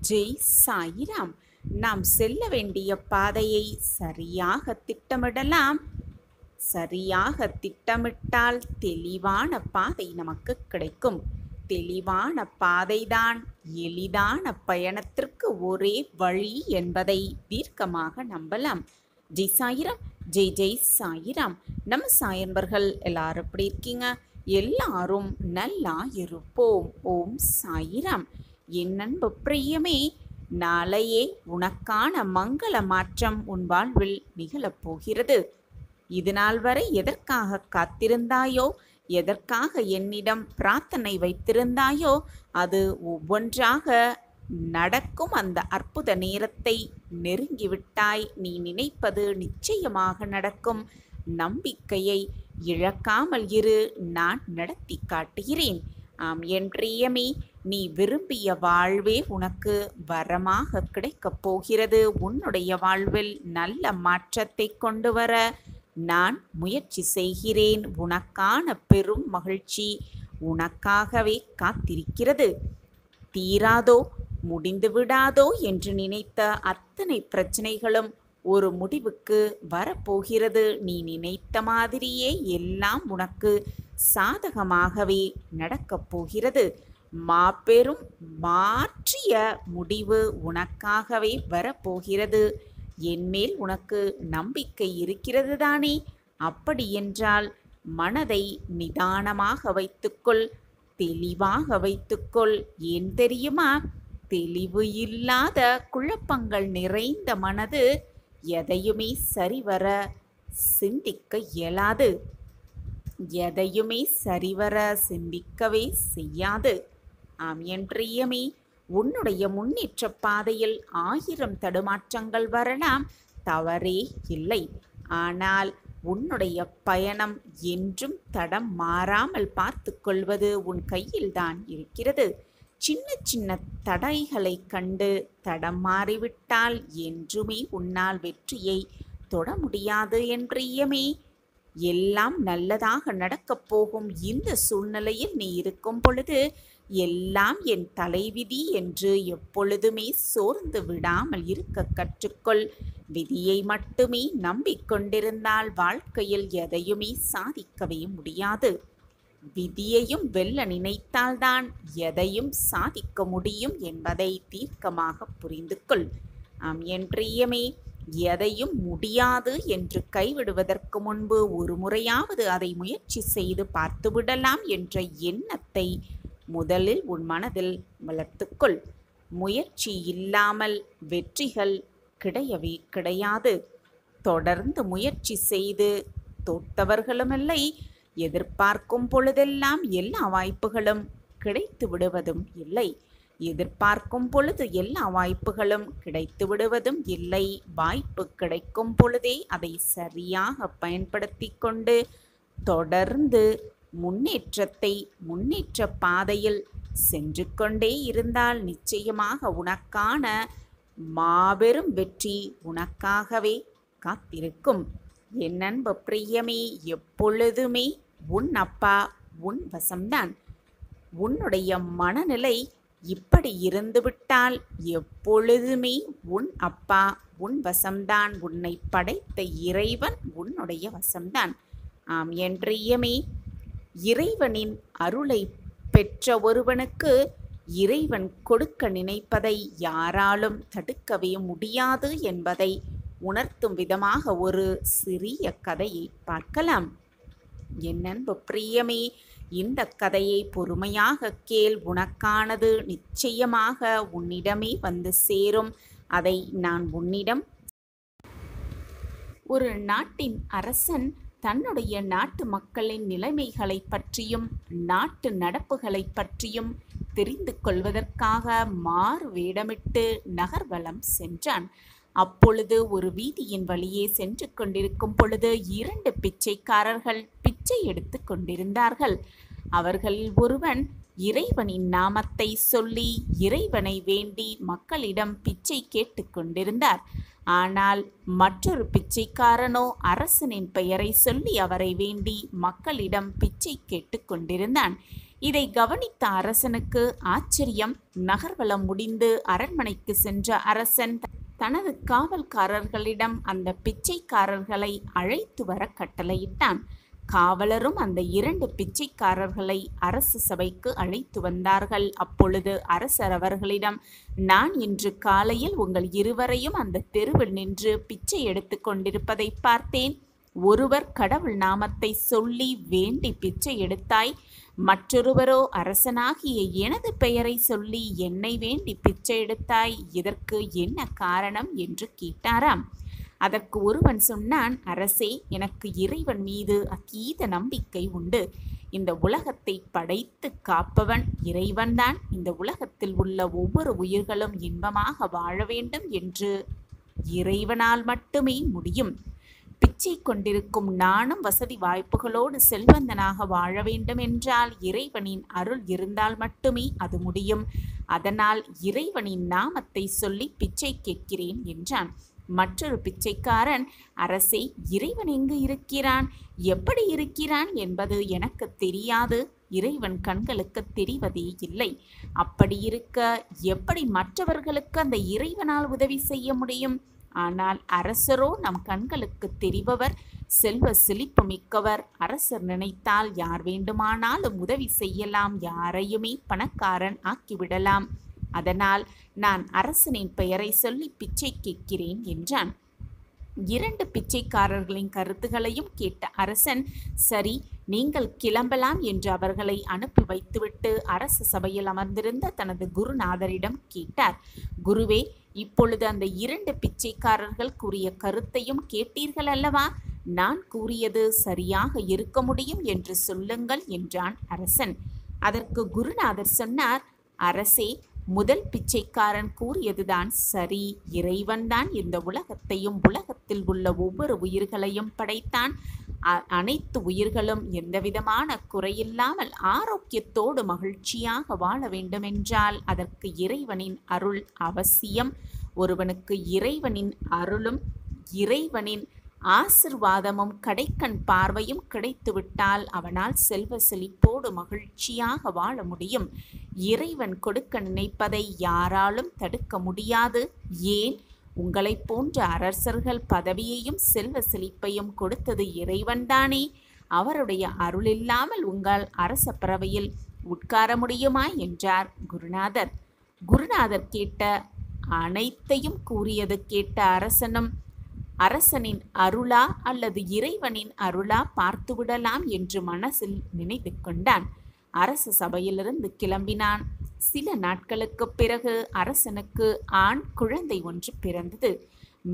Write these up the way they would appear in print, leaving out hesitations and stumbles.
ஜெய் சாயிராம். நாம் செல்ல வேண்டிய பாதையை சரியாக திட்டமிடலாம். சரியாக திட்டமிட்டால் தெளிவான பாதை நமக்கு கிடைக்கும். தெளிவான பாதைதான் எளிதான பயணத்திற்கு ஒரே வழி என்பதை தீர்க்கமாக நம்பலாம். ஜெய் சாயிராம். ஜெய் ஜெய் சாயிராம். நம்ம சாயன்பர்கள் எல்லாரும் எப்படி இருக்கீங்க? எல்லாரும் நல்லா இருப்போம். ஓம் சாயிராம். என் அன்பு பிரியமே, நாளையே உனக்கான மங்கள மாற்றம் உன் வாழ்வில் நிகழப்போகிறது. இது நாள் வரை எதற்காக காத்திருந்தாயோ, எதற்காக என்னிடம் பிரார்த்தனை வைத்திருந்தாயோ, அது ஒவ்வொன்றாக நடக்கும். அந்த அற்புத நேரத்தை நெருங்கிவிட்டாய். நீ நினைப்பது நிச்சயமாக நடக்கும். நம்பிக்கையை இழக்காமல் இரு. நான் நடத்தி காட்டுகிறேன். ஆம் என் பிரியமே, நீ விரும்பிய வாழ்வே உனக்கு வரமாக கிடைக்கப் போகிறது. உன்னுடைய வாழ்வில் நல்ல மாற்றத்தை கொண்டு வர நான் முயற்சி செய்கிறேன். உனக்கான பெரும் மகிழ்ச்சி உனக்காகவே காத்திருக்கிறது. தீராதோ, முடிந்து விடாதோ என்று நினைத்த அத்தனை பிரச்சனைகளும் ஒரு முடிவுக்கு வரப்போகிறது. நீ நினைத்த மாதிரியே எல்லாம் உனக்கு சாதகமாகவே நடக்கப் போகிறது. மாபெரும் மாற்றிய முடிவு உனக்காகவே வரப்போகிறது. என்மேல் உனக்கு நம்பிக்கை இருக்கிறது தானே? அப்படி என்றால் மனதை நிதானமாக வைத்துக்கொள், தெளிவாக வைத்துக்கொள். ஏன் தெரியுமா? தெளிவு இல்லாத குழப்பங்கள் நிறைந்த மனது எதையுமே சரிவர சிந்திக்க இயலாது. எதையுமே சரிவர சிந்திக்கவே செய்யாது. ஆம் என் பிரியமே, உன்னுடைய முன்னேற்ற பாதையில் 1000 தடுமாற்றங்கள் வரலாம், தவறே இல்லை. ஆனால் உன்னுடைய பயணம் என்றும் தடம் மாறாமல் பார்த்து கொள்வது உன் கையில்தான் இருக்கிறது. சின்ன சின்ன தடைகளை கண்டு தடம் மாறிவிட்டால் என்றுமே உன்னால் வெற்றியை தொட முடியாது என் பிரியமே. எல்லாம் நல்லதாக நடக்கப் போகும் இந்த சூழ்நிலையில் நீ இருக்கும் பொழுது எல்லாம் என் தலைவிதி என்று எப்பொழுதுமே சோர்ந்து விடாமல் இருக்க கற்றுக்கொள். விதியை மட்டுமே நம்பிக்கொண்டிருந்தால் வாழ்க்கையில் எதையுமே சாதிக்கவே முடியாது. விதியையும் வெல்ல நினைத்தால்தான் எதையும் சாதிக்க முடியும் என்பதை தீர்க்கமாக புரிந்து கொள். ஆம் என் பிரியமே, எதையும் முடியாது என்று கைவிடுவதற்கு முன்பு ஒரு முறையாவது அதை முயற்சி செய்து பார்த்துவிடலாம் என்ற எண்ணத்தை முதலில் உன் மனதில் வளர்த்துக்கொள். முயற்சி இல்லாமல் வெற்றிகள் கிடையவே கிடையாது. தொடர்ந்து முயற்சி செய்து தோற்றவர்களுமில்லை. எதிர்பார்க்கும் பொழுதெல்லாம் எல்லா வாய்ப்புகளும் கிடைத்து விடுவதும் இல்லை. எதிர்பார்க்கும் பொழுது எல்லா வாய்ப்புகளும் கிடைத்து விடுவதும் இல்லை. வாய்ப்பு கிடைக்கும் பொழுதே அதை சரியாக பயன்படுத்தி கொண்டு தொடர்ந்து முன்னேற்ற பாதையில் சென்று கொண்டே இருந்தால் நிச்சயமாக உனக்கான மாபெரும் வெற்றி உனக்காகவே காத்திருக்கும். என் அன்பு பிரியமே, எப்பொழுதுமே உன் அப்பா உன் வசம்தான். உன்னுடைய மனநிலை இப்படி இருந்துவிட்டால் எப்பொழுதுமே உன் அப்பா உன் வசம்தான். உன்னை படைத்த இறைவன் உன்னுடைய வசம்தான். ஆம் என் பிரியமே, இறைவனின் அருளை பெற்ற ஒருவனுக்கு இறைவன் கொடுக்க நினைப்பதை யாராலும் தடுக்கவே முடியாது என்பதை உணர்த்தும் விதமாக ஒரு சிறிய கதையை பார்க்கலாம். என் அன்பு பிரியமே, இந்த கதையை பொறுமையாக கேள். உனக்கானது நிச்சயமாக உன்னிடமே வந்து சேரும். அதை நான் உன்னிடம். ஒரு நாட்டின் அரசன் தன்னுடைய நாட்டு மக்களின் நிலைமைகளை பற்றியும் நாட்டு நடப்புகளை பற்றியும் தெரிந்து கொள்வதற்காக மாறு வேடமிட்டு நகர்வலம் சென்றான். அப்பொழுது ஒரு வீதியின் வழியே சென்று கொண்டிருக்கும் பொழுது 2 பிச்சைக்காரர்கள் பிச்சை எடுத்து கொண்டிருந்தார்கள். அவர்களில் ஒருவன் இறைவனின் நாமத்தை சொல்லி இறைவனை வேண்டி மக்களிடம் பிச்சை கேட்டு கொண்டிருந்தார். ஆனால் மற்றொரு பிச்சைக்காரனோ அரசனின் பெயரை சொல்லி அவரை வேண்டி மக்களிடம் பிச்சை கேட்டு கொண்டிருந்தான். இதை கவனித்த அரசனுக்கு ஆச்சரியம். நகர்வலம் முடிந்து அரண்மனைக்கு சென்ற அரசன் தனது காவல்காரர்களிடம் அந்த பிச்சைக்காரர்களை அழைத்து வர கட்டளையிட்டான். காவலரும் அந்த 2 பிச்சைக்காரர்களை அரசு சபைக்கு அழைத்து வந்தார்கள். அப்பொழுது அரசர் அவர்களிடம், நான் இன்று காலையில் உங்கள் இருவரையும் அந்த தெருவில் நின்று பிச்சை எடுத்து கொண்டிருப்பதை பார்த்தேன். ஒருவர் கடவுள் நாமத்தை சொல்லி வேண்டி பிச்சை எடுத்தாய், மற்றொருவரோ அரசனாகிய எனது பெயரை சொல்லி என்னை வேண்டி பிச்சை எடுத்தாய். இதற்கு என்ன காரணம் என்று கேட்டாராம். அதற்கு ஒருவன் சொன்னான், அரசே, எனக்கு இறைவன் மீது அதீத நம்பிக்கை உண்டு. இந்த உலகத்தை படைத்து காப்பவன் இறைவன்தான். இந்த உலகத்தில் உள்ள ஒவ்வொரு உயிர்களும் இன்பமாக வாழ வேண்டும் என்று இறைவனால் மட்டுமே முடியும். பிச்சை கொண்டிருக்கும் நானும் வசதி வாய்ப்புகளோடு செல்வந்தனாக வாழ வேண்டும் என்றால் இறைவனின் அருள் இருந்தால் மட்டுமே அது முடியும். அதனால் இறைவனின் நாமத்தை சொல்லி பிச்சை கேட்கிறேன் என்றான். மற்றொரு பிச்சைக்காரன், அரசே, இறைவன் எங்கு இருக்கிறான், எப்படி இருக்கிறான் என்பது எனக்கு தெரியாது. இறைவன் கண்களுக்கு தெரிவதே இல்லை. அப்படி இருக்க எப்படி மற்றவர்களுக்கு அந்த இறைவனால் உதவி செய்ய முடியும்? ஆனால் அரசரோ நம் கண்களுக்கு தெரிபவர், செல்வ செழிப்பு மிக்கவர். அரசர் நினைத்தால் யார் வேண்டுமானாலும் உதவி செய்யலாம், யாரையுமே பணக்காரன் ஆக்கிவிடலாம். அதனால் நான் அரசனின் பெயரை சொல்லி பிச்சை கேட்கிறேன் என்றான். 2 பிச்சைக்காரர்களின் கருத்துகளையும் கேட்ட அரசன், சரி, நீங்கள் கிளம்பலாம் என்று அவர்களை அனுப்பி வைத்துவிட்டு அரச சபையில் அமர்ந்திருந்த தனது குருநாதரிடம் கேட்டார். குருவே, இப்பொழுது அந்த 2 பிச்சைக்காரர்கள் கூறிய கருத்தையும் கேட்டீர்கள் அல்லவா? நான் கூறியது சரியாக இருக்க முடியும் என்று சொல்லுங்கள் என்றான் அரசன். அதற்கு குருநாதர் சொன்னார், அரசே, முதல் பிச்சைக்காரன் கூறியதுதான் சரி. இறைவன்தான் இந்த உலகத்தையும் உலகத்தில் உள்ள ஒவ்வொரு உயிர்களையும் படைத்தான். அனைத்து உயிர்களும் எந்தவிதமான குறையில்லாமல் ஆரோக்கியத்தோடு மகிழ்ச்சியாக வாழ வேண்டுமென்றால் அதற்கு இறைவனின் அருள் அவசியம். ஒருவனுக்கு இறைவனின் அருளும் இறைவனின் ஆசிர்வாதமும் கடைக்கண் பார்வையும் கிடைத்துவிட்டால் அவனால் செல்வ செழிப்போடு மகிழ்ச்சியாக வாழ முடியும். இறைவன் கொடுக்க நினைப்பதை யாராலும் தடுக்க முடியாது. ஏன், உங்களைப் போன்ற அரசர்கள் பதவியையும் செல்வ செழிப்பையும் கொடுத்தது இறைவன்தானே. அவருடைய அருள் இல்லாமல் உங்கள் அரச பறவையில் உட்கார முடியுமா என்றார் குருநாதர். குருநாதர் கேட்ட அனைத்தையும் கூறியது கேட்ட அரசனும், அரசனின் அருளா அல்லது இறைவனின் அருளா பார்த்துவிடலாம் என்று மனசில் நினைத்து கொண்டான். அரச சபையிலிருந்து கிளம்பினான். சில நாட்களுக்கு பிறகு அரசனுக்கு ஆண் குழந்தை ஒன்று பிறந்தது.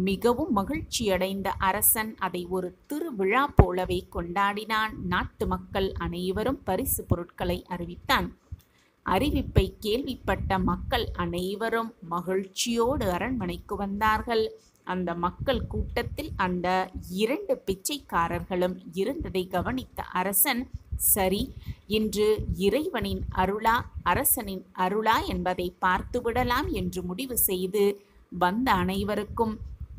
மிகவும் மகிழ்ச்சியடைந்த அரசன் அதை ஒரு திருவிழா போலவே கொண்டாடினான். நாட்டு மக்கள் அனைவரும் பரிசு பொருட்களை அறிவித்தான். அறிவிப்பை கேள்விப்பட்ட மக்கள் அனைவரும் மகிழ்ச்சியோடு அரண்மனைக்கு வந்தார்கள். அந்த மக்கள் கூட்டத்தில் அந்த 2 பிச்சைக்காரர்களும் இருந்ததை கவனித்த அரசன், சரி, இன்று இறைவனின் அருளா அரசனின் அருளா என்பதை பார்த்துவிடலாம் என்று முடிவு செய்து வந்த அனைவருக்கும்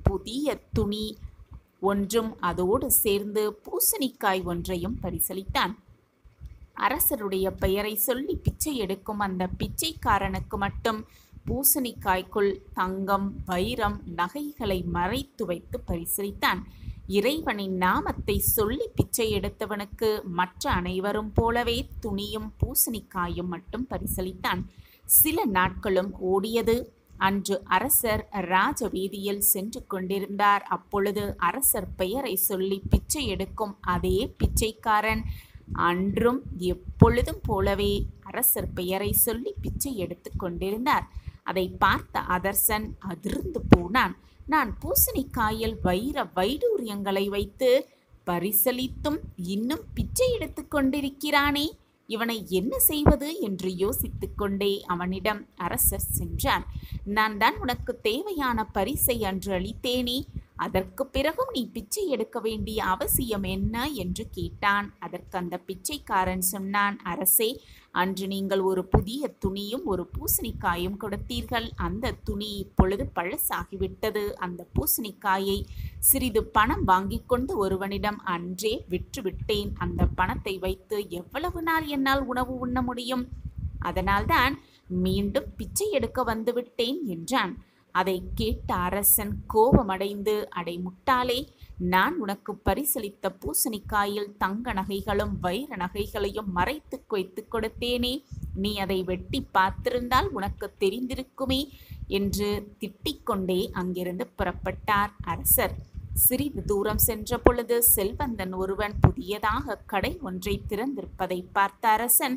புதிய துணி ஒன்றும் அதோடு சேர்ந்து பூசணிக்காய் ஒன்றையும் பரிசளித்தான். அரசருடைய பெயரை சொல்லி பிச்சை எடுக்கும் அந்த பிச்சைக்காரனுக்கு மட்டும் பூசணிக்காய்க்குள் தங்கம், வைரம், நகைகளை மறைத்து வைத்து பரிசளித்தான். இறைவனின் நாமத்தை சொல்லி பிச்சை எடுத்தவனுக்கு மற்ற அனைவரும் போலவே துணியும் பூசணிக்காயும் மட்டும் பரிசளித்தான். சில நாட்களும் ஓடியது. அன்று அரசர் ராஜ வீதியில் சென்று கொண்டிருந்தார். அப்பொழுது அரசர் பெயரை சொல்லி பிச்சை எடுக்கும் அதே பிச்சைக்காரன் அன்றும் எப்பொழுதும் போலவே அரசர் பெயரை சொல்லி பிச்சை எடுத்து கொண்டிருந்தார். அதை பார்த்த அரசன் அதிர்ந்து போனான். நான் பூசணிக்காயில் வைர வைடூரியங்களை வைத்து பரிசளித்தும் இன்னும் பிச்சை எடுத்து கொண்டிருக்கிறானே, இவனை என்ன செய்வது என்று யோசித்து கொண்டே அவனிடம் அரசர் சென்றார். நான் தான் உனக்கு தேவையான பரிசை அன்று அளித்தேனே, அதற்கு பிறகும் நீ பிச்சை எடுக்க வேண்டிய அவசியம் என்ன என்று கேட்டான். அதற்கு அந்த பிச்சைக்காரன் சொன்னான், அரசே, அன்று நீங்கள் ஒரு புதிய துணியும் ஒரு பூசணிக்காயும் கொடுத்தீர்கள். அந்த துணி இப்பொழுது பழசாகிவிட்டது. அந்த பூசணிக்காயை சிறிது பணம் வாங்கி கொண்டு ஒருவனிடம் அன்றே விற்றுவிட்டேன். அந்த பணத்தை வைத்து எவ்வளவு நாள் என்னால் உணவு உண்ண முடியும்? அதனால்தான் மீண்டும் பிச்சை எடுக்க வந்துவிட்டேன் என்றான். அதை கேட்ட அரசன் கோபமடைந்து, அடை முட்டாளே, நான் உனக்கு பரிசளித்த பூசணிக்காயில் தங்க நகைகளும் வைர நகைகளையும் மறைத்து வைத்து கொடுத்தேனே, நீ அதை வெட்டி பார்த்திருந்தால் உனக்கு தெரிந்திருக்குமே என்று திட்டிக்கொண்டே அங்கிருந்து புறப்பட்டார் அரசர். சிறிது தூரம் சென்ற பொழுது செல்வந்தன் ஒருவன் புதியதாக கடை ஒன்றை திறந்திருப்பதை பார்த்த அரசன்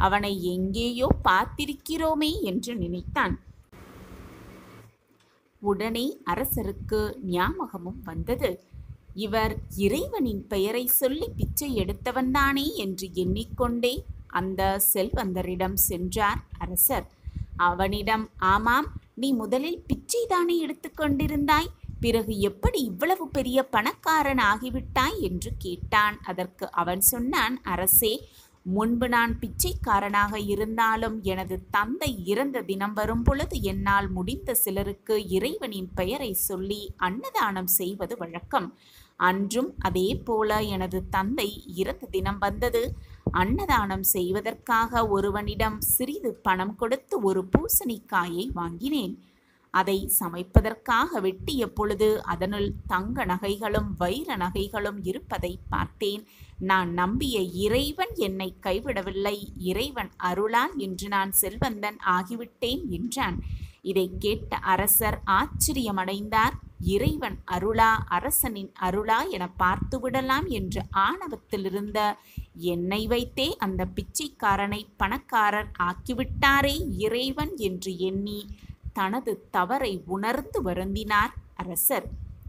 அவனை எங்கேயோ பார்த்திருக்கிறோமே என்று நினைத்தான். உடனே அரசருக்கு ஞாபகமும் வந்தது. இவர் இறைவனின் பெயரை சொல்லி பிச்சை எடுத்தவன்தானே என்று எண்ணிக்கொண்டே அந்த செல்வந்தரிடம் சென்றார் அரசர். அவனிடம், ஆமாம், நீ முதலில் பிச்சைதானே எடுத்துக்கொண்டிருந்தாய், பிறகு எப்படி இவ்வளவு பெரிய பணக்காரன் ஆகிவிட்டாய் என்று கேட்டான். அதற்கு அவன் சொன்னான், அரசே, முன்பு நான் பிச்சைக்காரனாக இருந்தாலும் எனது தந்தை இறந்த தினம் வரும் பொழுது என்னால் முடிந்த சிலருக்கு இறைவனின் பெயரை சொல்லி அன்னதானம் செய்வது வழக்கம். அன்றும் அதே போல எனது தந்தை இறந்த தினம் வந்தது. அன்னதானம் செய்வதற்காக ஒருவனிடம் சிறிது பணம் கொடுத்து ஒரு பூசணிக்காயை வாங்கினேன். அதை சமைப்பதற்காக வெட்டிய பொழுது அதனுள் தங்க நகைகளும் வைர நகைகளும் இருப்பதை பார்த்தேன். நான் நம்பிய இறைவன் என்னை கைவிடவில்லை. இறைவன் அருளால் இன்று நான் செல்வந்தன் ஆகிவிட்டேன் என்றான். இதை கேட்ட அரசர் ஆச்சரியமடைந்தார். இறைவன் அருளா, அரசனின் அருளா என பார்த்துவிடலாம் என்று ஆணவத்தில் இருந்த என்னை வைத்தே அந்த பிச்சைக்காரனை பணக்காரர் ஆக்கிவிட்டாரே இறைவன் என்று எண்ணி தனது தவறை உணர்ந்து வருந்தினார் அரசர்.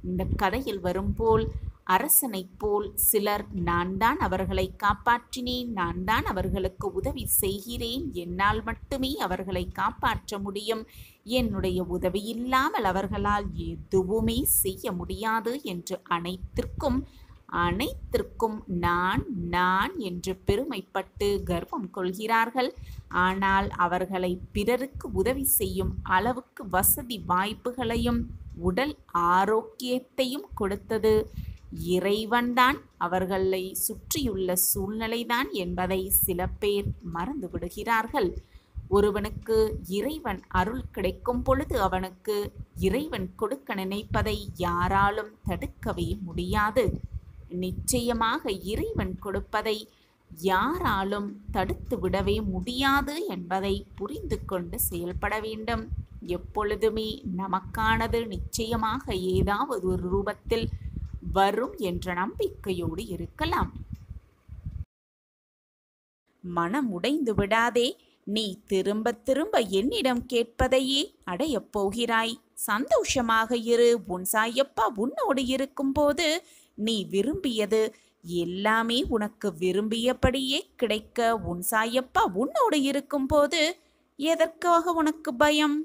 இந்த கதையில் வரும்போல் அரசனைப் போல் சிலர், நான் தான் அவர்களை காப்பாற்றினேன், நான் தான் அவர்களுக்கு உதவி செய்கிறேன், என்னால் மட்டுமே அவர்களை காப்பாற்ற முடியும், என்னுடைய உதவி இல்லாமல் அவர்களால் எதுவுமே செய்ய முடியாது என்று அனைத்திற்கும் நான் நான் என்று பெருமைப்பட்டு கர்வம் கொள்கிறார்கள். ஆனால் அவர்களை பிறருக்கு உதவி செய்யும் அளவுக்கு வசதி வாய்ப்புகளையும் உடல் ஆரோக்கியத்தையும் கொடுத்தது இறைவன்தான், அவர்களை சுற்றியுள்ள சூழ்நிலைதான் என்பதை சில பேர் மறந்து விடுகிறார்கள். ஒருவனுக்கு இறைவன் அருள் கிடைக்கும் பொழுது அவனுக்கு இறைவன் கொடுக்க நினைப்பதை யாராலும் தடுக்கவே முடியாது. நிச்சயமாக இறைவன் கொடுப்பதை யாராலும் தடுத்து விடவே முடியாது என்பதை புரிந்து கொண்டு செயல்பட வேண்டும். எப்பொழுதுமே நமக்கானது நிச்சயமாக ஏதாவது ஒரு ரூபத்தில் வரும் என்ற நம்பிக்கையோடு இருக்கலாம். மனம் உடைந்து விடாதே. நீ திரும்ப திரும்ப என்னிடம் கேட்பதையே அடையப் போகிறாய். சந்தோஷமாக இரு. உன் சாயப்பா உன்னோடு இருக்கும்போது நீ விரும்பியது எல்லாமே உனக்கு விரும்பியபடியே கிடைக்க உன் சாயப்பா உன்னோடு இருக்கும்போது எதற்காக உனக்கு பயம்?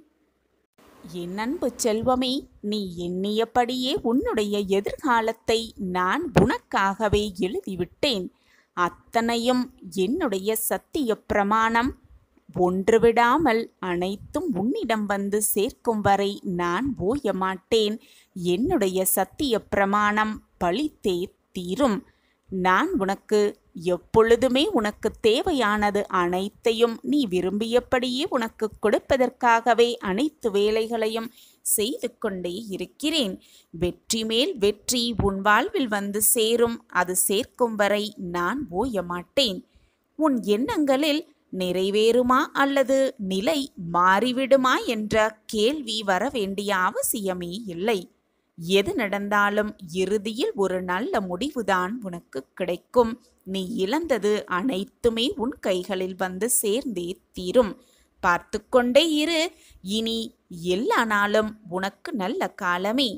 என் அன்பு செல்வமே, நீ எண்ணியபடியே உன்னுடைய எதிர்காலத்தை நான் உனக்காகவே எழுதிவிட்டேன். அத்தனையும் என்னுடைய சத்திய பிரமாணம். ஒன்றுவிடாமல் அனைத்தும் உன்னிடம் வந்து சேர்க்கும் வரை நான் ஓய மாட்டேன். என்னுடைய சத்திய பிரமாணம் பழித்தே தீரும். நான் உனக்கு எப்பொழுதுமே உனக்கு தேவையானது அனைத்தையும் நீ விரும்பியபடியே உனக்கு கொடுப்பதற்காகவே அனைத்து வேலைகளையும் செய்து கொண்டே இருக்கிறேன். வெற்றி மேல் வெற்றி உன் வாழ்வில் வந்து சேரும். அது சேர்க்கும் வரை நான் ஓய மாட்டேன். உன் எண்ணங்களில் நிறைவேறுமா அல்லது நிலை மாறிவிடுமா என்ற கேள்வி வர வேண்டிய அவசியமே இல்லை. எது நடந்தாலும் இறுதியில் ஒரு நல்ல முடிவுதான் உனக்கு கிடைக்கும். நீ இழந்தது அனைத்துமே உன் கைகளில் வந்து சேர்ந்தே தீரும். பார்த்து கொண்டே இரு. இனி எல்லா நாளும் உனக்கு நல்ல காலமே.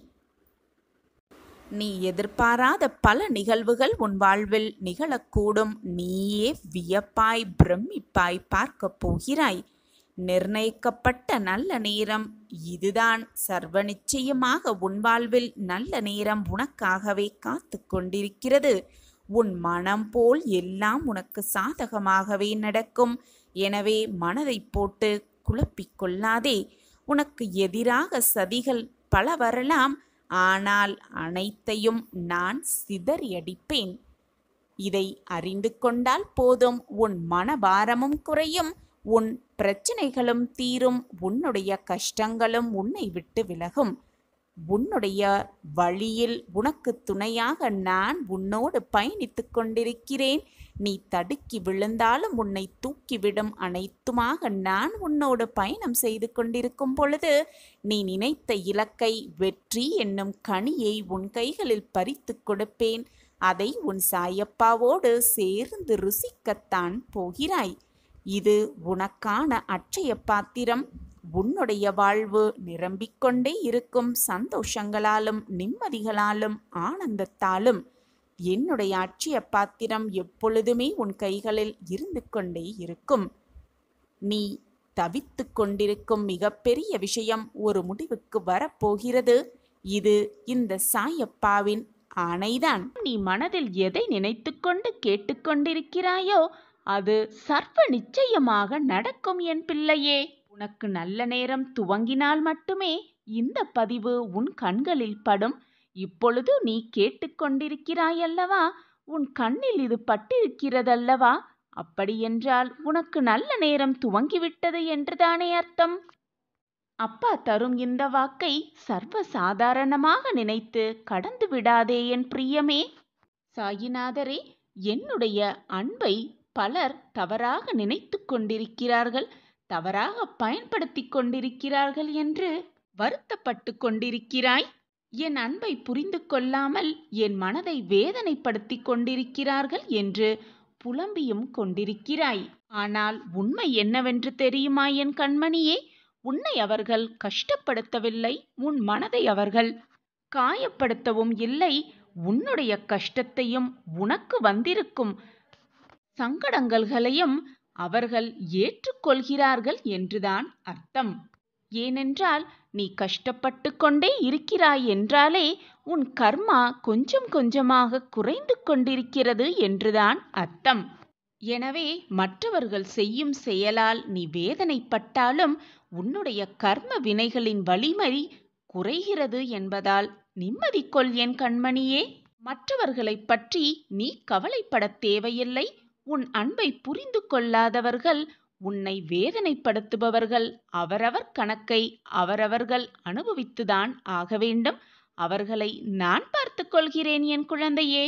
நீ எதிர்பாராத பல நிகழ்வுகள் உன் வாழ்வில் நிகழக்கூடும். நீயே வியப்பாய் பிரமிப்பாய் பார்க்க போகிறாய். நிர்ணயிக்கப்பட்ட நல்ல நேரம் இதுதான். சர்வ நிச்சயமாக உன் வாழ்வில் நல்ல நேரம் உனக்காகவே காத்து கொண்டிருக்கிறது. உன் மனம் போல் எல்லாம் உனக்கு சாதகமாகவே நடக்கும். எனவே மனதை போட்டு குழப்பிக் கொள்ளாதே. உனக்கு எதிராக சதிகள் பல வரலாம், ஆனால் அனைத்தையும் நான் சிதறியடிப்பேன். இதை அறிந்து கொண்டால் போதும், உன் மனபாரமும் குறையும், உன் பிரச்சனைகளும் தீரும், உன்னுடைய கஷ்டங்களும் உன்னை விட்டு விலகும். உன்னுடைய வழியில் உனக்கு துணையாக நான் உன்னோடு பயணித்து கொண்டிருக்கிறேன். நீ தடுக்கி விழுந்தாலும் உன்னை தூக்கிவிடும் அனைத்துமாக நான் உன்னோடு பயணம் செய்து கொண்டிருக்கும் பொழுது நீ நினைத்த இலக்கை, வெற்றி என்னும் கனியை உன் கைகளில் பறித்து கொடுப்பேன். அதை உன் சாயப்பாவோடு சேர்ந்து ருசிக்கத்தான் போகிறாய். இது உனக்கான அட்சய பாத்திரம். உன்னுடைய வாழ்வு நிரம்பிக்கொண்டே இருக்கும் சந்தோஷங்களாலும் நிம்மதிகளாலும் ஆனந்தத்தாலும். என்னுடைய அட்சய பாத்திரம் எப்பொழுதுமே உன் கைகளில் இருந்து கொண்டே இருக்கும். நீ தவித்து கொண்டிருக்கும் மிகப்பெரிய விஷயம் ஒரு முடிவுக்கு வரப்போகிறது. இது இந்த சாயப்பாவின் ஆணைதான். நீ மனதில் எதை நினைத்து கொண்டு கேட்டுக்கொண்டிருக்கிறாயோ அது சர்வ நிச்சயமாக நடக்கும் என் பிள்ளையே. உனக்கு நல்ல நேரம் துவங்கினால் மட்டுமே இந்த பதிவு உன் கண்களில் படும். இப்பொழுது நீ கேட்டுக்கொண்டிருக்கிறாயல்லவா, உன் கண்ணில் இது பட்டிருக்கிறதல்லவா? அப்படியென்றால் உனக்கு நல்ல நேரம் துவங்கிவிட்டது என்றுதானே அர்த்தம். அப்பா தரும் இந்த வாக்கை சர்வ சாதாரணமாக நினைத்து கடந்து விடாதே என் பிரியமே. சாயிநாதரே, என்னுடைய அன்பை பலர் தவறாக நினைத்து கொண்டிருக்கிறார்கள், தவறாக பயன்படுத்தி கொண்டிருக்கிறார்கள் என்று வருத்தப்பட்டு கொண்டிருக்கிறாய். என் அன்பை புரிந்து கொள்ளாமல் என் மனதை வேதனைப்படுத்தி கொண்டிருக்கிறார்கள் என்று புலம்பியும் கொண்டிருக்கிறாய். ஆனால் உண்மை என்னவென்று தெரியுமா என் கண்மணியே? உன்னை அவர்கள் கஷ்டப்படுத்தவில்லை, உன் மனதை அவர்கள் காயப்படுத்தவும் இல்லை. உன்னுடைய கஷ்டத்தையும் உனக்கு வந்திருக்கும் சங்கடங்களையும் அவர்கள் ஏற்றுக்கொள்கிறார்கள் என்றுதான் அர்த்தம். ஏனென்றால் நீ கஷ்டப்பட்டு கொண்டே இருக்கிறாய் என்றாலே உன் கர்மா கொஞ்சம் கொஞ்சமாக குறைந்து கொண்டிருக்கிறது என்றுதான் அர்த்தம். எனவே மற்றவர்கள் செய்யும் செயலால் நீ வேதனைப்பட்டாலும் உன்னுடைய கர்ம வினைகளின் வலிமை குறைகிறது என்பதால் நிம்மதி கொள் என் கண்மணியே. மற்றவர்களை பற்றி நீ கவலைப்பட தேவையில்லை. உன் அன்பை புரிந்து கொள்ளாதவர்கள், உன்னை வேதனைப்படுத்துபவர்கள் அவரவர் கணக்கை அவரவர்கள் அனுபவித்துதான் ஆக வேண்டும். அவர்களை நான் பார்த்து கொள்கிறேன் என் குழந்தையே.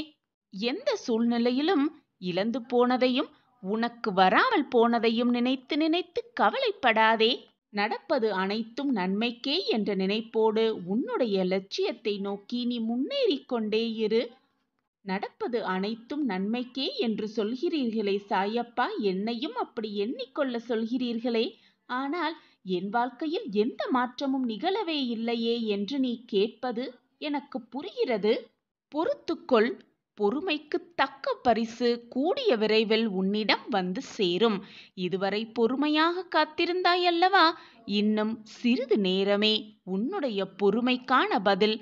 எந்த சூழ்நிலையிலும் இழந்து போனதையும் உனக்கு வராமல் போனதையும் நினைத்து நினைத்து கவலைப்படாதே. நடப்பது அனைத்தும் நன்மைக்கே என்ற நினைப்போடு உன்னுடைய லட்சியத்தை நோக்கி நீ முன்னேறிக் கொண்டே இரு. நடப்பது அனைத்தும் நன்மைக்கே என்று சொல்கிறீர்களே சாயப்பா, என்னையும் அப்படி எண்ணிக்கொள்ள சொல்கிறீர்களே, ஆனால் என் வாழ்க்கையில் எந்த மாற்றமும் நிகழவே இல்லையே என்று நீ கேட்பது எனக்கு புரிகிறது. பொறுத்துக்கொள். பொறுமைக்கு தக்க பரிசு கூடிய விரைவில் உன்னிடம் வந்து சேரும். இதுவரை பொறுமையாக காத்திருந்தாய் அல்லவா? இன்னும் சிறிது நேரமே உன்னுடைய பொறுமைக்கான பதில்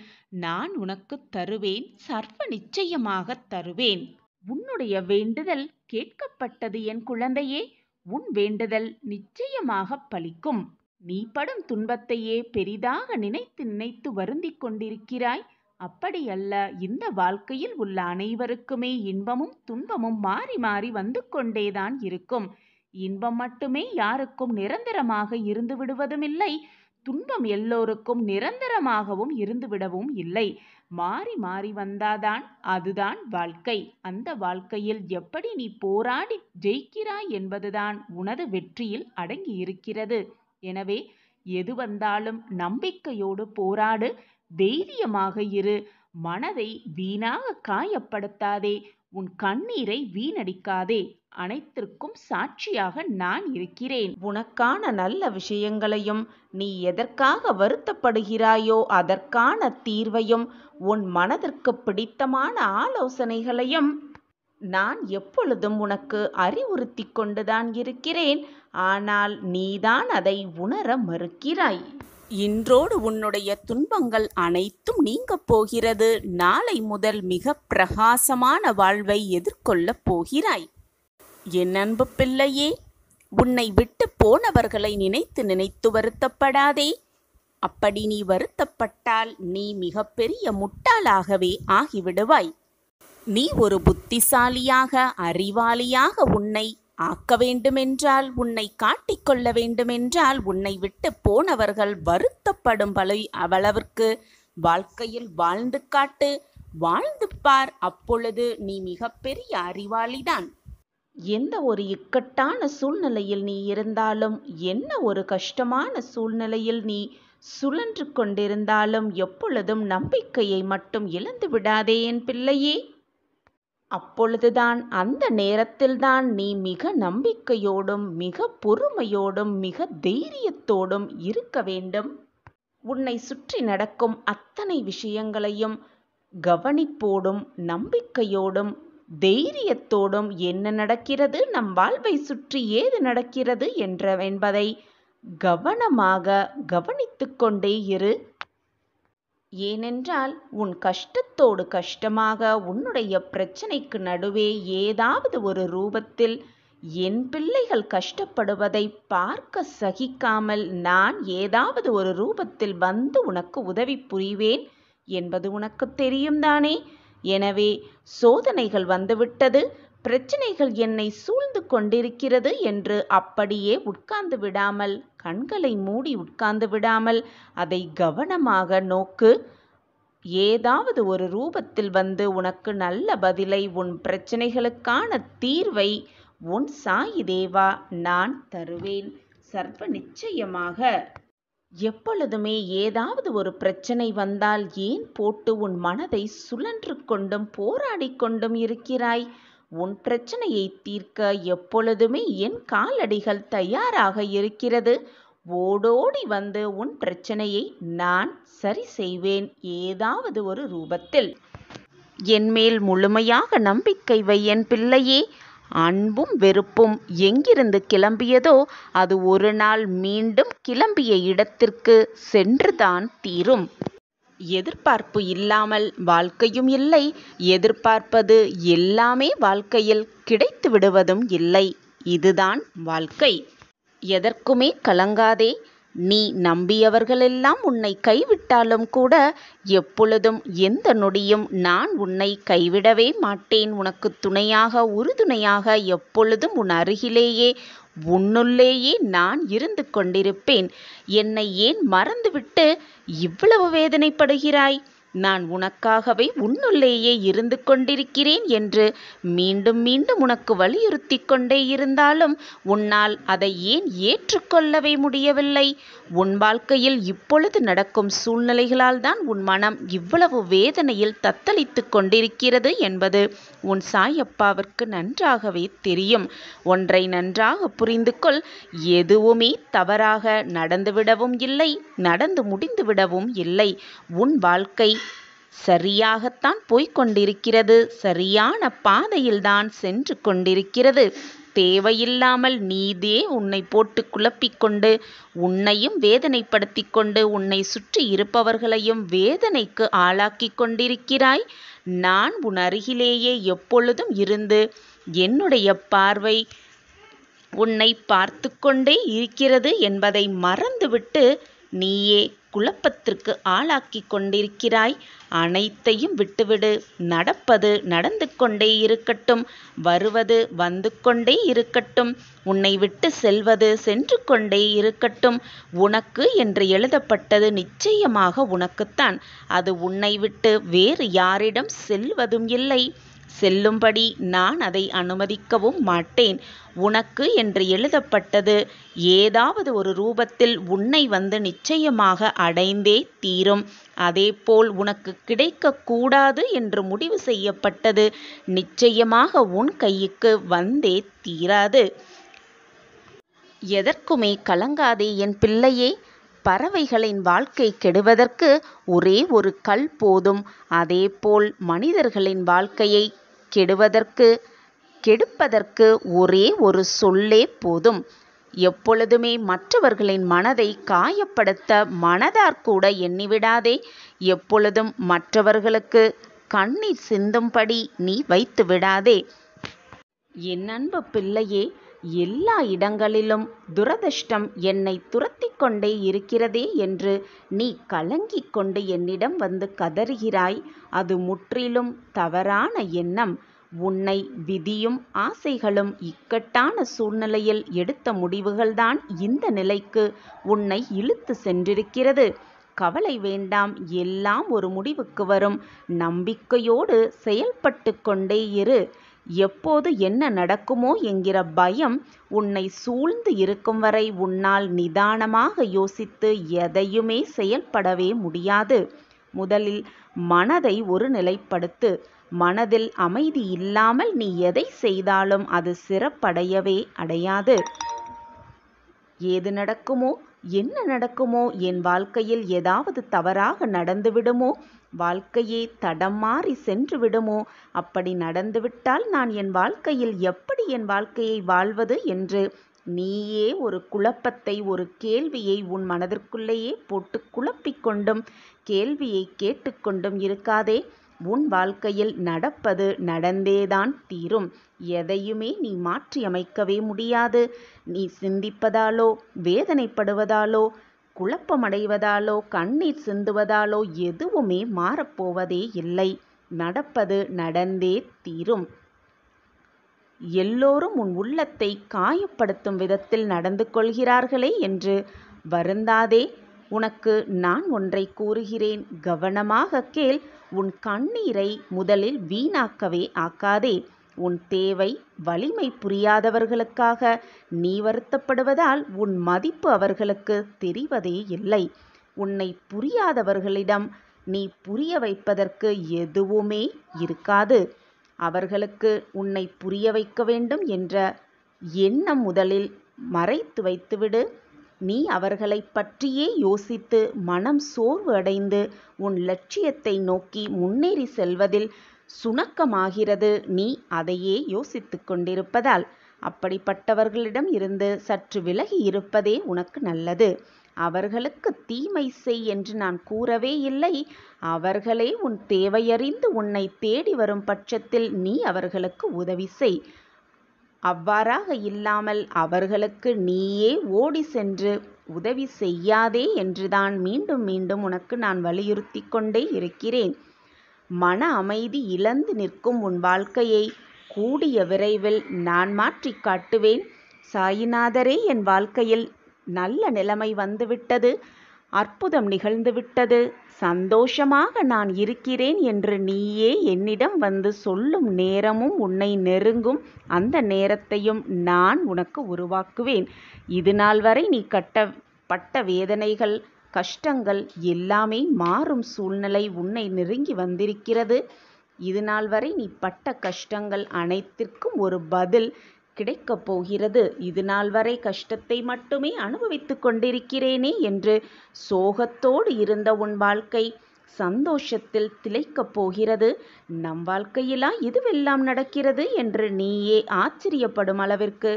நான் உனக்கு தருவேன். சர்வ நிச்சயமாக தருவேன். உன்னுடைய வேண்டுதல் கேட்கப்பட்டது என் குழந்தையே. உன் வேண்டுதல் நிச்சயமாக பலிக்கும். நீ படும் துன்பத்தையே பெரிதாக நினைத்து நினைத்து வருந்திக் கொண்டிருக்கிறாய். அப்படியல்ல. இந்த வாழ்க்கையில் உள்ள அனைவருக்குமே இன்பமும் துன்பமும் மாறி மாறி வந்து கொண்டேதான் இருக்கும். இன்பம் மட்டுமே யாருக்கும் நிரந்தரமாக இருந்து விடுவதும் இல்லை, துன்பம் எல்லோருக்கும் நிரந்தரமாகவும் இருந்து விடவும் இல்லை. மாறி மாறி வந்தாதான் அதுதான் வாழ்க்கை. அந்த வாழ்க்கையில் எப்படி நீ போராடி ஜெயிக்கிறாய் என்பதுதான் உனது வெற்றியில் அடங்கி இருக்கிறது. எனவே எது வந்தாலும் நம்பிக்கையோடு போராடு, தைரியமாக இரு. மனதை வீணாக காயப்படுத்தாதே, உன் கண்ணீரை வீணடிக்காதே. அனைத்திற்கும் சாட்சியாக நான் இருக்கிறேன். உனக்கான நல்ல விஷயங்களையும் நீ எதற்காக வருத்தப்படுகிறாயோ அதற்கான தீர்வையும் உன் மனதிற்கு பிடித்தமான ஆலோசனைகளையும் நான் எப்பொழுதும் உனக்கு அறிவுறுத்தி கொண்டுதான் இருக்கிறேன். ஆனால் நீதான் அதை உணர மறுக்கிறாய். இன்றோடு உன்னுடைய துன்பங்கள் அனைத்தும் நீங்கப் போகிறது. நாளை முதல் மிக பிரகாசமான வாழ்வை எதிர்கொள்ளப் போகிறாய். என் அன்பு பிள்ளையே, உன்னை விட்டு போனவர்களை நினைத்து நினைத்து வருத்தப்படாதே. அப்படி நீ வருத்தப்பட்டால் நீ மிகப்பெரிய முட்டாளாகவே ஆகிவிடுவாய். நீ ஒரு புத்திசாலியாக, அறிவாளியாக உன்னை ஆக்க வேண்டுமென்றால், உன்னை காட்டிக்கொள்ள வேண்டுமென்றால், உன்னை விட்டு போனவர்கள் வருத்தப்படும் அளவிற்கு வாழ்க்கையில் வாழ்ந்து காட்டு, வாழ்ந்து பார். அப்பொழுது நீ மிகப்பெரிய அறிவாளிதான். எந்த ஒரு இக்கட்டான சூழ்நிலையில் நீ இருந்தாலும், என்ன ஒரு கஷ்டமான சூழ்நிலையில் நீ சுழன்று கொண்டிருந்தாலும், எப்பொழுதும் நம்பிக்கையை மட்டும் இழந்து விடாதே என் பிள்ளையே. அப்பொழுதுதான், அந்த நேரத்தில்தான் நீ மிக நம்பிக்கையோடும் மிக பொறுமையோடும் மிக தைரியத்தோடும் இருக்க வேண்டும். உன்னை சுற்றி நடக்கும் அத்தனை விஷயங்களையும் கவனிப்போடும் நம்பிக்கையோடும் தைரியத்தோடும் என்ன நடக்கிறது, நம் வாழ்வை சுற்றி ஏது நடக்கிறது என்பதை கவனமாக கவனித்து கொண்டே இரு. ஏனென்றால் உன் கஷ்டத்தோடு கஷ்டமாக, உன்னுடைய பிரச்சனைக்கு நடுவே ஏதாவது ஒரு ரூபத்தில் என் பிள்ளைகள் கஷ்டப்படுவதை பார்க்க சகிக்காமல் நான் ஏதாவது ஒரு ரூபத்தில் வந்து உனக்கு உதவி புரிவேன் என்பது உனக்கு தெரியும் தானே. எனவே சோதனைகள் வந்துவிட்டது, பிரச்சனைகள் என்னை சூழ்ந்து கொண்டிருக்கிறது என்று அப்படியே உட்கார்ந்து விடாமல், கண்களை மூடி உட்கார்ந்து விடாமல் அதை கவனமாக நோக்கு. ஏதாவது ஒரு ரூபத்தில் வந்து உனக்கு நல்ல பதிலை, உன் பிரச்சனைகளுக்கான தீர்வை உன் சாயி தேவா நான் தருவேன் சர்வ நிச்சயமாக. எப்பொழுதுமே ஏதாவது ஒரு பிரச்சனை வந்தால் ஏன் போட்டு உன் மனதை சுழன்று கொண்டும் போராடி கொண்டும் இருக்கிறாய்? உன் பிரச்சனையை தீர்க்க எப்பொழுதுமே என் காலடிகள் தயாராக இருக்கிறது. ஓடோடி வந்து உன் பிரச்சனையை நான் சரி செய்வேன் ஏதாவது ஒரு ரூபத்தில். என்மேல் முழுமையாக நம்பிக்கை வை என் பிள்ளையே. அன்பும் வெறுப்பும் எங்கிருந்து கிளம்பியதோ அது ஒரு நாள் மீண்டும் கிளம்பிய இடத்திற்கு சென்றுதான் தீரும். எதிர்பார்ப்பு இல்லாமல் வாழ்க்கையும் இல்லை, எதிர்பார்ப்பது எல்லாமே வாழ்க்கையில் கிடைத்து விடுவதும் இல்லை. இதுதான் வாழ்க்கை. எதற்குமே கலங்காதே. நீ நம்பியவர்களெல்லாம் உன்னை கைவிட்டாலும் கூட எப்பொழுதும் எந்த நொடியும் நான் உன்னை கைவிடவே மாட்டேன். உனக்கு துணையாக, உறுதுணையாக எப்பொழுதும் உன் அருகிலேயே, உன்னுள்ளேயே நான் இருந்து கொண்டிருப்பேன். என்னை ஏன் மறந்துவிட்டு இவ்வளவு வேதனைப்படுகிறாய்? நான் உனக்காகவே உன்னுள்ளேயே இருந்து கொண்டிருக்கிறேன் என்று மீண்டும் மீண்டும் உனக்கு வலியுறுத்தி கொண்டே இருந்தாலும் உன்னால் அதை ஏன் ஏற்றுக்கொள்ளவே முடியவில்லை? உன் வாழ்க்கையில் இப்பொழுது நடக்கும் சூழ்நிலைகளால் தான் உன் மனம் இவ்வளவு வேதனையில் தத்தளித்து கொண்டிருக்கிறது என்பது உன் சாயப்பாவிற்கு நன்றாகவே தெரியும். ஒன்றை நன்றாக புரிந்து கொள். எதுவுமே தவறாக நடந்துவிடவும் இல்லை, நடந்து முடிந்துவிடவும் இல்லை. உன் வாழ்க்கை சரியாகத்தான் போய்கொண்டிருக்கிறது. சரியான பாதையில்தான் சென்று கொண்டிருக்கிறது. தேவையில்லாமல் நீதே உன்னை போட்டு குழப்பிக்கொண்டு, உன்னையும் வேதனைப்படுத்தி கொண்டு, உன்னை சுற்றி இருப்பவர்களையும் வேதனைக்கு ஆளாக்கி கொண்டிருக்கிறாய். நான் உன் அருகிலேயே எப்பொழுதும் இருந்து என்னுடைய பார்வை உன்னை பார்த்து கொண்டே இருக்கிறது என்பதை மறந்துவிட்டு நீயே குழப்பத்திற்கு ஆளாக்கி கொண்டிருக்கிறாய். அனைத்தையும் விட்டுவிடு. நடப்பது நடந்து கொண்டே இருக்கட்டும், வருவது வந்து கொண்டே இருக்கட்டும், உன்னை விட்டு செல்வது சென்று கொண்டே இருக்கட்டும். உனக்கு என்று எழுதப்பட்டது நிச்சயமாக உனக்குத்தான். அது உன்னை விட்டு வேறு யாரிடம் செல்வதும் இல்லை. செல்லும்படி நான் அதை அனுமதிக்கவும் மாட்டேன். உனக்கு என்று எழுதப்பட்டது ஏதாவது ஒரு ரூபத்தில் உன்னை வந்து நிச்சயமாக அடைந்தே தீரும். அதேபோல் உனக்கு கிடைக்கக்கூடாது என்று முடிவு செய்யப்பட்டது நிச்சயமாக உன் கைக்கு வந்தே தீராது. எதற்குமே கலங்காதே என் பிள்ளையே. பறவைகளின் வாழ்க்கை கெடுவதற்கு ஒரே ஒரு கல் போதும். அதேபோல் மனிதர்களின் வாழ்க்கையை கெடுவதற்கு கெடுப்பதற்கு ஒரே ஒரு சொல்லே போதும். எப்பொழுதுமே மற்றவர்களின் மனதை காயப்படுத்த மனதார்கூட எண்ணிவிடாதே. எப்பொழுதும் மற்றவர்களுக்கு கண்ணீர் சிந்தும்படி நீ வைத்து விடாதே. என் அன்பு பிள்ளையே, எல்லா இடங்களிலும் துரதிர்ஷ்டம் என்னை துரத்தி கொண்டே இருக்கிறதே என்று நீ கலங்கிக் கொண்டு என்னிடம் வந்து கதறுகிறாய். அது முற்றிலும் தவறான எண்ணம். உன்னை விதியும் ஆசைகளும் இக்கட்டான சூழ்நிலையில் எடுத்த முடிவுகள்தான் இந்த நிலைக்கு உன்னை இழுத்து சென்றிருக்கிறது. கவலை வேண்டாம், எல்லாம் ஒரு முடிவுக்கு வரும். நம்பிக்கையோடு செயல்பட்டு கொண்டே இரு. எப்போது என்ன நடக்குமோ என்கிற பயம் உன்னை சூழ்ந்து இருக்கும் வரை உன்னால் நிதானமாக யோசித்து எதையுமே செயல்படவே முடியாது. முதலில் மனதை ஒரு நிலைப்படுத்து. மனதில் அமைதி இல்லாமல் நீ எதை செய்தாலும் அது சிறப்படையவே அடையாது. ஏது நடக்குமோ, என்ன நடக்குமோ, என் வாழ்க்கையில் ஏதாவது தவறாக நடந்துவிடுமோ, வாழ்க்கையே தடம் மாறி சென்று விடுமோ, அப்படி நடந்துவிட்டால் நான் என் வாழ்க்கையில் எப்படி என் வாழ்க்கையை வாழ்வது என்று நீயே ஒரு குழப்பத்தை, ஒரு கேள்வியை உன் மனதிற்குள்ளேயே போட்டு குழப்பிக்கொண்டும் கேள்வியை கேட்டுக்கொண்டும் இருக்காதே. உன் வாழ்க்கையில் நடப்பது நடந்தேதான் தீரும். எதையுமே நீ மாற்றி அமைக்கவே முடியாது. நீ சிந்திப்பதாலோ, வேதனைப்படுவதாலோ, குழப்பமடைவதாலோ, கண்ணீர் சிந்துவதாலோ எதுவுமே மாறப்போவதே இல்லை. நடப்பது நடந்தே தீரும். எல்லோரும் உன் உள்ளத்தை காயப்படுத்தும் விதத்தில் நடந்து கொள்கிறார்களே என்று வருந்தாதே. உனக்கு நான் ஒன்றை கூறுகிறேன், கவனமாக கேள். உன் கண்ணீரை முதலில் வீணாக்கவே ஆக்காதே. உன் தேவை வலிமை புரியாதவர்களுக்காக நீ வருத்தப்படுவதால் உன் மதிப்பு அவர்களுக்கு தெரிவதே இல்லை. உன்னை புரியாதவர்களிடம் நீ புரிய வைப்பதற்கு எதுவுமே இருக்காது. அவர்களுக்கு உன்னை புரிய வைக்க வேண்டும் என்ற எண்ணம் முதலில் மறைத்து வைத்துவிடு. நீ அவர்களை பற்றியே யோசித்து மனம் சோர்வு அடைந்து உன் லட்சியத்தை நோக்கி முன்னேறி செல்வதில் சுணக்கமாகிறது. நீ அதையே யோசித்து கொண்டிருப்பதால் அப்படிப்பட்டவர்களிடம் இருந்து சற்று விலகி இருப்பதே உனக்கு நல்லது. அவர்களுக்கு தீமை செய் என்று நான் கூறவே இல்லை. அவர்களே உன் தேவையறிந்து உன்னை தேடி வரும் பட்சத்தில் நீ அவர்களுக்கு உதவி செய். அவ்வாறாக இல்லாமல் அவர்களுக்கு நீயே ஓடி சென்று உதவி செய்யாதே என்றுதான் மீண்டும் மீண்டும் உனக்கு நான் வலியுறுத்தி கொண்டே இருக்கிறேன். மன அமைதி இழந்து நிற்கும் உன் வாழ்க்கையை கூடிய விரைவில் நான் மாற்றி காட்டுவேன். சாயிநாதரே, என் வாழ்க்கையில் நல்ல நிலைமை வந்துவிட்டது, அற்புதம் நிகழ்ந்துவிட்டது, சந்தோஷமாக நான் இருக்கிறேன் என்று நீயே என்னிடம் வந்து சொல்லும் நேரமும் உன்னை நெருங்கும். அந்த நேரத்தையும் நான் உனக்கு உருவாக்குவேன். இது நாள் வரை நீ பட்ட வேதனைகள், கஷ்டங்கள் எல்லாமே மாறும் சூழ்நிலை உன்னை நெருங்கி வந்திருக்கிறது. இது நாள் வரை நீ பட்ட கஷ்டங்கள் அனைத்திற்கும் ஒரு பதில் கிடைக்கப் போகிறது. இது நாள் வரை கஷ்டத்தை மட்டுமே அனுபவித்து கொண்டிருக்கிறேனே என்று சோகத்தோடு இருந்த உன் வாழ்க்கை சந்தோஷத்தில் திளைக்கப் போகிறது. நம் வாழ்க்கையிலா இதுவெல்லாம் நடக்கிறது என்று நீயே ஆச்சரியப்படும் அளவிற்கு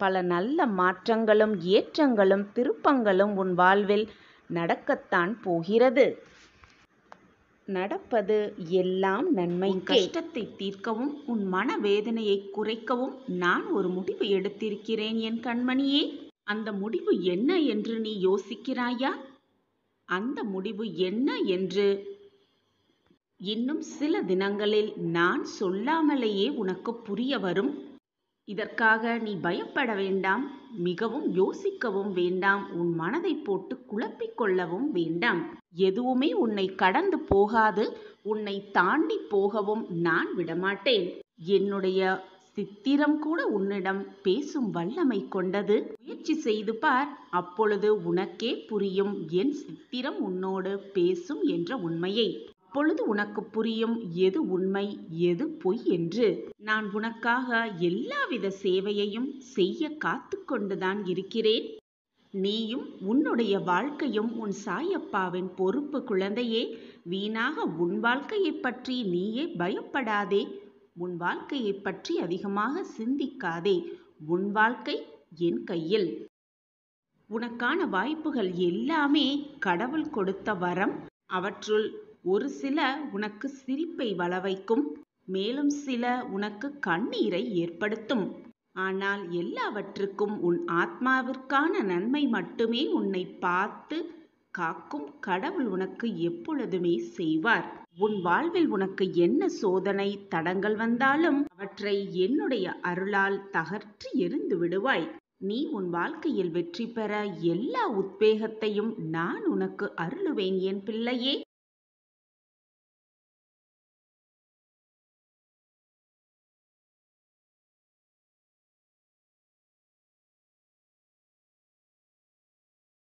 பல நல்ல மாற்றங்களும் ஏற்றங்களும் திருப்பங்களும் உன் வாழ்வில் நடக்கத்தான் போகிறது. நடப்பது எல்லாம் நன்மைக்கே. கஷ்டத்தை தீர்க்கவும் உன் மனவேதனையை குறைக்கவும் நான் ஒரு முடிவு எடுத்திருக்கிறேன் என் கண்மணியே. அந்த முடிவு என்ன என்று நீ யோசிக்கிறாயா? அந்த முடிவு என்ன என்று இன்னும் சில தினங்களில் நான் சொல்லாமலேயே உனக்கு புரிய வரும். இதற்காக நீ பயப்பட வேண்டாம், மிகவும் யோசிக்கவும் வேண்டாம், உன் மனதை போட்டு குழப்பிக்கொள்ளவும் வேண்டாம். எதுவுமே உன்னை கடந்து போகாது, உன்னை தாண்டி போகவும் நான் விடமாட்டேன். என்னுடைய சித்திரம் கூட உன்னிடம் பேசும் வல்லமை கொண்டது. முயற்சி செய்து பார், அப்பொழுது உனக்கே புரியும் என் சித்திரம் உன்னோடு பேசும் என்ற உண்மையை. அப்பொழுது உனக்கு புரியும் எது உண்மை எது பொய் என்று. நான் உனக்காக எல்லாவித சேவையையும் செய்ய காத்து கொண்டுதான் இருக்கிறேன். நீயும் உன்னுடைய வாழ்க்கையும் உன் சாயப்பாவின் பொறுப்பு குழந்தையே. வீணாக உன் வாழ்க்கையை பற்றி நீயே பயப்படாதே. உன் வாழ்க்கையை பற்றி அதிகமாக சிந்திக்காதே. உன் வாழ்க்கை என் கையில். உனக்கான வாய்ப்புகள் எல்லாமே கடவுள் கொடுத்த வரம். அவற்றுள் ஒரு சில உனக்கு சிரிப்பை வளவைக்கும், மேலும் சில உனக்கு கண்ணீரை ஏற்படுத்தும். ஆனால் எல்லாவற்றுக்கும் உன் ஆத்மாவிற்கான நன்மை மட்டுமே உன்னை பார்த்து காக்கும் கடவுள் உனக்கு எப்பொழுதுமே செய்வார். உன் வாழ்வில் உனக்கு என்ன சோதனை தடங்கள் வந்தாலும் அவற்றை என்னுடைய அருளால் தகர்த்து எறிந்து விடுவாய். நீ உன் வாழ்க்கையில் வெற்றி பெற எல்லா உத்வேகத்தையும் நான் உனக்கு அருளுவேன் என் பிள்ளையே.